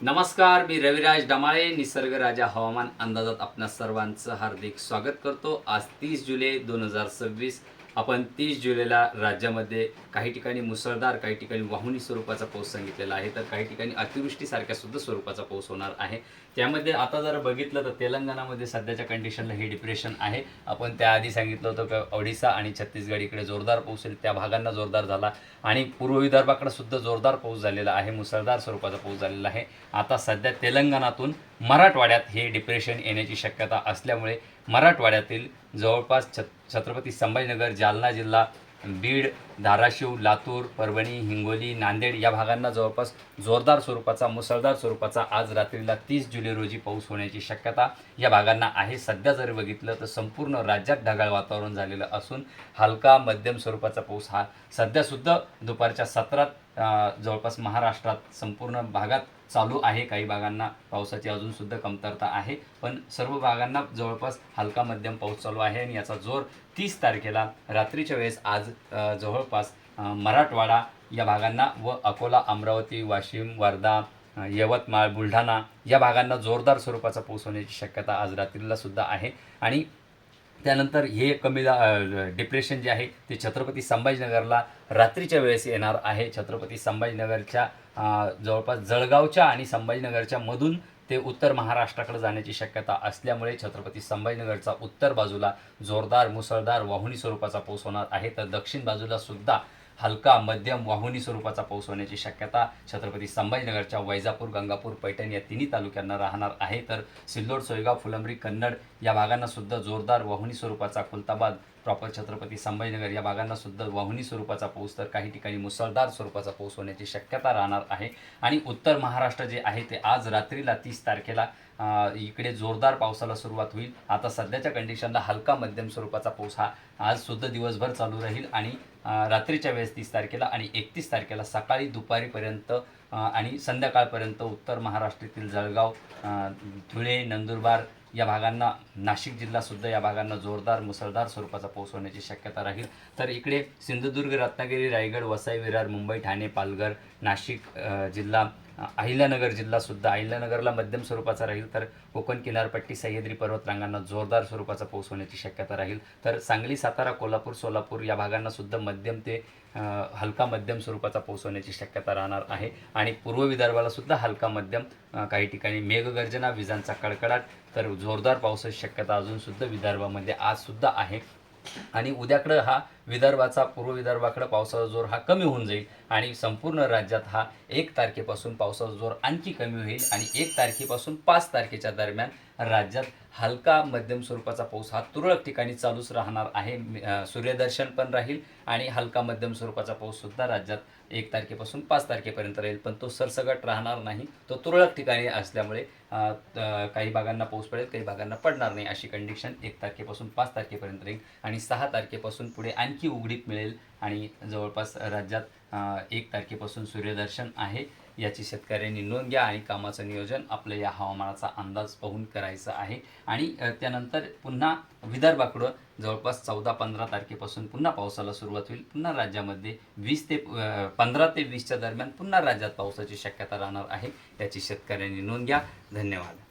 नमस्कार, मी रविराज डमाळे. निसर्ग राजा हवामान अंदाजात आपल्या सर्वांचं हार्दिक स्वागत करतो. आज 30 जुलै 2026. आपण 30 जुलैला राज्यामध्ये काही ठिकाणी मुसळधार, काही ठिकाणी वाहुनी स्वरूपाचा पाऊस सांगितलेला आहे, तर काही ठिकाणी अतिवृष्टीसारख्या सुद्धा स्वरूपाचा पाऊस होणार आहे. त्यामध्ये आता जर बघितलं तर तेलंगणामध्ये सध्याच्या कंडिशनला हे डिप्रेशन आहे. आपण त्याआधी सांगितलं होतं की ओडिसा आणि छत्तीसगड इकडे जोरदार पाऊस येईल, त्या भागांना जोरदार झाला आणि पूर्व विदर्भाकडे सुद्धा जोरदार पाऊस झालेला आहे, मुसळधार स्वरूपाचा पाऊस झालेला आहे. आता सध्या तेलंगणातून मराठवाड्यात हे डिप्रेशन येण्याची शक्यता असल्यामुळे मराठवाड्यातील जवळपास छत्रपती संभाजीनगर, जालना जिल्हा, बीड, धाराशिव, लातूर, परभणी, हिंगोली, नांदेड या भागांना जवळपास जोरदार स्वरूपाचा, मुसळधार स्वरूपाचा आज रात्रीला 30 जुलै रोजी पाऊस होण्याची शक्यता या भागांना आहे. सध्या जर बघितलं तर संपूर्ण राज्यात ढगाळ वातावरण झालेलं असून हलका मध्यम स्वरूपाचा पाऊस हा सध्यासुद्धा दुपारच्या सत्रात जवळपास महाराष्ट्रात संपूर्ण भागात चालू आहे. काही भागांना पावसाची अजूनसुद्धा कमतरता आहे, पण सर्व भागांना जवळपास हलका मध्यम पाऊस चालू आहे आणि याचा जोर 30 तारखेला रात्रीच्या वेळेस आज जवळपास मराठवाडा या भागांना व अकोला, अमरावती, वाशिम, वर्धा, यवतमाळ, बुलढाणा या भागांना जोरदार स्वरूपाचा पाऊस होण्याची शक्यता आज रात्रीला सुद्धा आहे. आणि त्यानंतर हे डिप्रेशन जे आहे ते छत्रपती संभाजीनगरला रात्रीच्या वेळेस येणार आहे. छत्रपती संभाजीनगरच्या जवळपास जळगावच्या आणि संभाजीनगरच्या मधून ते उत्तर महाराष्ट्राकडे जाण्याची शक्यता असल्यामुळे छत्रपती संभाजीनगरचा उत्तर बाजूला जोरदार, मुसळधार, वाहुनी स्वरूपाचा पाऊस होणार आहे, तर दक्षिण बाजूला सुद्धा हलका मध्यम वाहुनी स्वरूपाचा पाऊस होण्याची शक्यता छत्रपती संभाजीनगरच्या वैजापूर, गंगापूर, पैठण या तिन्ही तालुक्यांना राहणार आहे. तर सिल्लोड, सोयगाव, फुलंब्री, कन्नड या भागांना सुद्धा जोरदार वाहुनी स्वरूपाचा, खुलताबाद प्रॉपर छत्रपती संभाजीनगर या भागांना सुद्धा वाहुनी स्वरूपाचा पाऊस, तर काही ठिकाणी मुसळधार स्वरूपाचा पाऊस होण्याची शक्यता राहणार आहे. आणि उत्तर महाराष्ट्र जे आहे ते आज रात्रीला 30 तारखेला इकडे जोरदार पावसाला सुरुवात होईल. आता सध्याच्या कंडिशनला हलका मध्यम स्वरूपाचा पाऊस हा आज सुद्धा दिवसभर चालू राहील आणि रात्रीच्या वेळेस 30 तारखेला आणि 31 तारखेला सकाळी दुपारीपर्यंत आणि संध्याकाळपर्यंत उत्तर महाराष्ट्रातील जळगाव, धुळे, नंदुरबार या भागांना, नाशिक जिल्हासुद्धा या भागांना जोरदार, मुसळधार स्वरूपाचा पाऊस होण्याची शक्यता राहील. तर इकडे सिंधुदुर्ग, रत्नागिरी, रायगड, वसई, विरार, मुंबई, ठाणे, पालघर, नाशिक जिल्हा, अहिल्यानगर जिल्हासुद्धा, अहिल्यानगरला मध्यम स्वरूपाचा राहील. तर कोकण किनारपट्टी, सह्याद्री पर्वतरांगांना जोरदार स्वरूपाचा पाऊस होण्याची शक्यता राहील. तर सांगली, सातारा, कोल्हापूर, सोलापूर या भागांना सुद्धा मध्यम ते हलका मध्यम स्वरूपाचा पाऊस होण्याची शक्यता राहणार आहे. आणि पूर्व विदर्भाला सुद्धा हलका मध्यम, काही ठिकाणी मेघगर्जना, विजांचा कडकडाट, तर जोरदार पावसाची शक्यता अजूनसुद्धा विदर्भामध्ये आजसुद्धा आहे. आणि उद्याकडं हा विदर्भाचा, पूर्व विदर्भाकडं पावसाचा जोर हा कमी होऊन जाईल आणि संपूर्ण राज्यात हा 1 तारखेपासून पावसाचा जोर आणखी कमी होईल आणि 1 तारखेपासून 5 तारखेच्या दरम्यान राज्यात हलका मध्यम स्वरूपाचा पाऊस हा तुरळक ठिकाणी चालूच राहणार आहे. सूर्यदर्शन पण राहील आणि हलका मध्यम स्वरूपाचा पाऊससुद्धा राज्यात 1 तारखेपासून 5 तारखेपर्यंत राहील, पण तो सरसकट राहणार नाही, तो तुरळक ठिकाणी असल्यामुळे काही भागांना पाऊस पडेल, काही भागांना पडणार नाही, अशी कंडिशन 1 तारखेपासून 5 तारखेपर्यंत राहील. आणि 6 तारखेपासून पुढे आणखी उघडीप मिळेल आणि जवळपास राज्यात 1 तारखेपासून सूर्यदर्शन आहे, याची शेतकऱ्यांनी नोंद घ्या आणि कामाचं नियोजन आपलं या हवामानाचा अंदाज पाहून करायचं आहे. आणि त्यानंतर पुन्हा विदर्भाकडं जवळपास 14-15 तारखेपासून पुन्हा पावसाला सुरुवात होईल. पुन्हा राज्यामध्ये 15 ते 20च्या दरम्यान पुन्हा राज्यात पावसाची शक्यता राहणार आहे, याची शेतकऱ्यांनी नोंद घ्या. धन्यवाद.